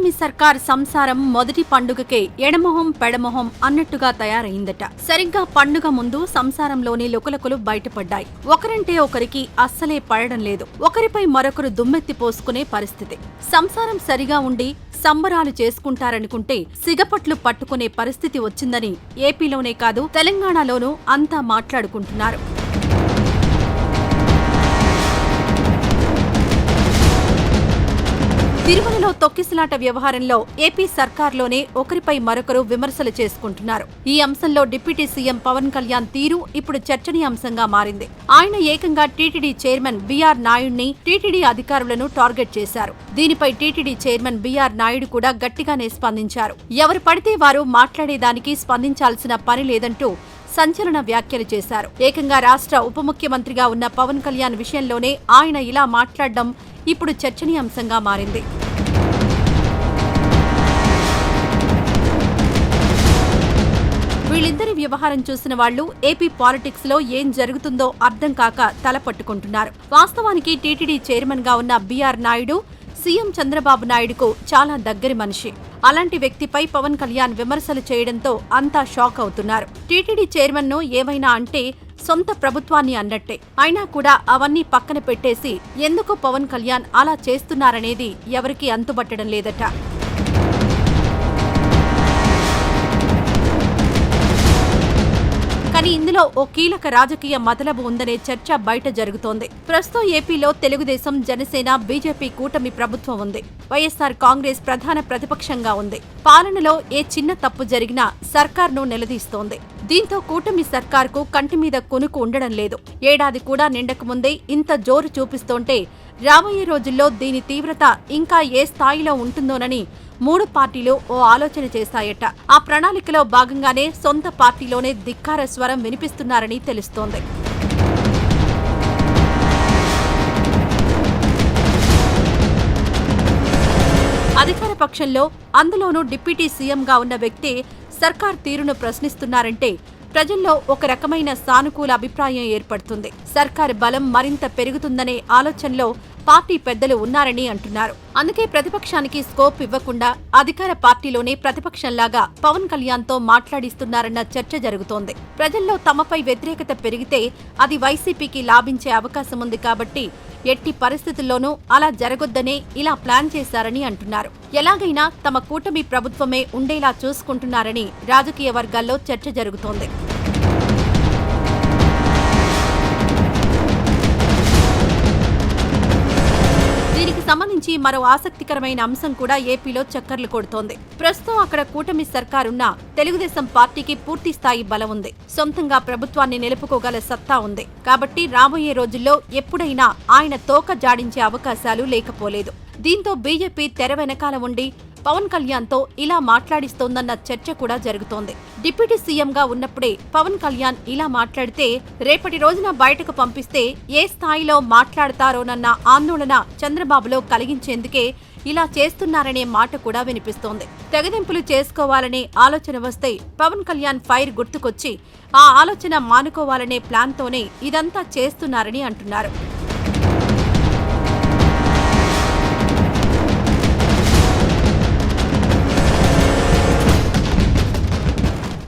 కూటమి సర్కార్ సంసారం మొదటి పండుగకే ఎడమొహం పెడమొహం అన్నట్టుగా తయారైందట. సరిగ్గా పండుగ ముందు సంసారంలోని లుకలుకలు బయటపడ్డాయి. ఒకరంటే ఒకరికి అస్సలే పడడం లేదు. ఒకరిపై మరొకరు దుమ్మెత్తి పోసుకునే పరిస్థితి. సంసారం సరిగా ఉండి సంబరాలు చేసుకుంటారనుకుంటే సిగపట్లు పట్టుకునే పరిస్థితి వచ్చిందని ఏపీలోనే కాదు తెలంగాణలోనూ అంతా మాట్లాడుకుంటున్నారు. తిరుమలలో తొక్కిసలాట వ్యవహారంలో ఏపీ సర్కార్లోనే ఒకరిపై మరొకరు విమర్శలు చేసుకుంటున్నారు. ఈ అంశంలో డిప్యూటీ సీఎం పవన్ కళ్యాణ్ తీరు ఇప్పుడు చర్చనీయాంశంగా మారింది. ఆయన ఏకంగా టీటీడీ చైర్మన్ బీఆర్ నాయుడిని, టీటీడీ అధికారులను టార్గెట్ చేశారు. దీనిపై టీటీడీ చైర్మన్ బీఆర్ నాయుడు కూడా గట్టిగానే స్పందించారు. ఎవరు పడితే వారు మాట్లాడేదానికి స్పందించాల్సిన పని లేదంటూ సంచలన వ్యాఖ్యలు చేశారు. ఏకంగా రాష్ట్ర ఉప ముఖ్యమంత్రిగా ఉన్న పవన్ కళ్యాణ్ విషయంలోనే ఆయన ఇలా మాట్లాడడం ఇప్పుడు చర్చనీయాంశంగా మారింది. వీళ్ళిద్దరి వ్యవహారం చూసిన వాళ్లు ఏపీ పాలిటిక్స్ లో ఏం జరుగుతుందో అర్థం కాక తలపట్టుకుంటున్నారు. వాస్తవానికి టీటీడీ చైర్మన్ గా ఉన్న బీఆర్ నాయుడు సీఎం చంద్రబాబు నాయుడుకు చాలా దగ్గరి మనిషి. అలాంటి వ్యక్తిపై పవన్ కళ్యాణ్ విమర్శలు చేయడంతో అంతా షాక్ అవుతున్నారు. టీటీడీ చైర్మన్ ను ఏవైనా అంటే సొంత ప్రభుత్వాన్ని అన్నట్టే. అయినా కూడా అవన్నీ పక్కన పెట్టేసి ఎందుకు పవన్ కళ్యాణ్ అలా చేస్తున్నారనేది ఎవరికీ అంతుబట్టడం లేదట. కానీ ఇందులో ఓ కీలక రాజకీయ మతలబు ఉందనే చర్చ బయట జరుగుతోంది. ప్రస్తుతం ఏపీలో తెలుగుదేశం, జనసేన, బీజేపీ కూటమి ప్రభుత్వం ఉంది. వైఎస్సార్ కాంగ్రెస్ ప్రధాన ప్రతిపక్షంగా ఉంది. పాలనలో ఏ చిన్న తప్పు జరిగినా సర్కార్ను నిలదీస్తోంది. దీంతో కూటమి సర్కార్కు కంటి మీద కొనుకు ఉండడం లేదు. ఏడాది కూడా నిండకముందే ఇంత జోరు చూపిస్తోంటే రాబోయే రోజుల్లో దీని తీవ్రత ఇంకా ఏ స్థాయిలో ఉంటుందోనని మూడు పార్టీలు ఓ ఆలోచన చేశాయట. ఆ ప్రణాళికలో భాగంగానే సొంత పార్టీలోనే ధిక్కార స్వరం వినిపిస్తున్నారని తెలుస్తోంది. అధికార పక్షంలో, అందులోనూ డిప్యూటీ సీఎంగా ఉన్న వ్యక్తి సర్కార్ తీరును ప్రశ్నిస్తున్నారంటే ప్రజల్లో ఒక రకమైన సానుకూల అభిప్రాయం ఏర్పడుతుంది. సర్కారు బలం మరింత పెరుగుతుందనే ఆలోచనలో పార్టీ పెద్దలు ఉన్నారని అంటున్నారు. అందుకే ప్రతిపక్షానికి స్కోప్ ఇవ్వకుండా అధికార పార్టీలోనే ప్రతిపక్షంలాగా పవన్ కళ్యాణ్తో మాట్లాడిస్తున్నారన్న చర్చ జరుగుతోంది. ప్రజల్లో తమపై వ్యతిరేకత పెరిగితే అది వైసీపీకి లాభించే అవకాశం ఉంది కాబట్టి ఎట్టి పరిస్థితుల్లోనూ అలా జరగొద్దనే ఇలా ప్లాన్ చేశారని అంటున్నారు. ఎలాగైనా తమ కూటమి ప్రభుత్వమే ఉండేలా చూసుకుంటున్నారని రాజకీయ వర్గాల్లో చర్చ జరుగుతోంది. దీనికి సంబంధించి మరో ఆసక్తికరమైన అంశం కూడా ఏపీలో చక్కర్లు కొడుతోంది. ప్రస్తుతం అక్కడ కూటమి సర్కారున్నా తెలుగుదేశం పార్టీకి పూర్తి స్థాయి బలం ఉంది. సొంతంగా ప్రభుత్వాన్ని నిలుపుకోగల సత్తా ఉంది. కాబట్టి రాబోయే రోజుల్లో ఎప్పుడైనా ఆయన తోక జాడించే అవకాశాలు లేకపోలేదు. దీంతో బీజేపీ తెర వెనకాల ఉండి పవన్ కళ్యాణ్తో ఇలా మాట్లాడిస్తోందన్న చర్చ కూడా జరుగుతోంది. డిప్యూటీ సీఎంగా ఉన్నప్పుడే పవన్ కళ్యాణ్ ఇలా మాట్లాడితే రేపటి రోజున బయటకు పంపిస్తే ఏ స్థాయిలో మాట్లాడతారోనన్న ఆందోళన చంద్రబాబులో కలిగించేందుకే ఇలా చేస్తున్నారనే మాట కూడా వినిపిస్తోంది. తెగదెంపులు చేసుకోవాలనే ఆలోచన వస్తే పవన్ కళ్యాణ్ ఫైర్ గుర్తుకొచ్చి ఆ ఆలోచన మానుకోవాలనే ప్లాన్తోనే ఇదంతా చేస్తున్నారని అంటున్నారు.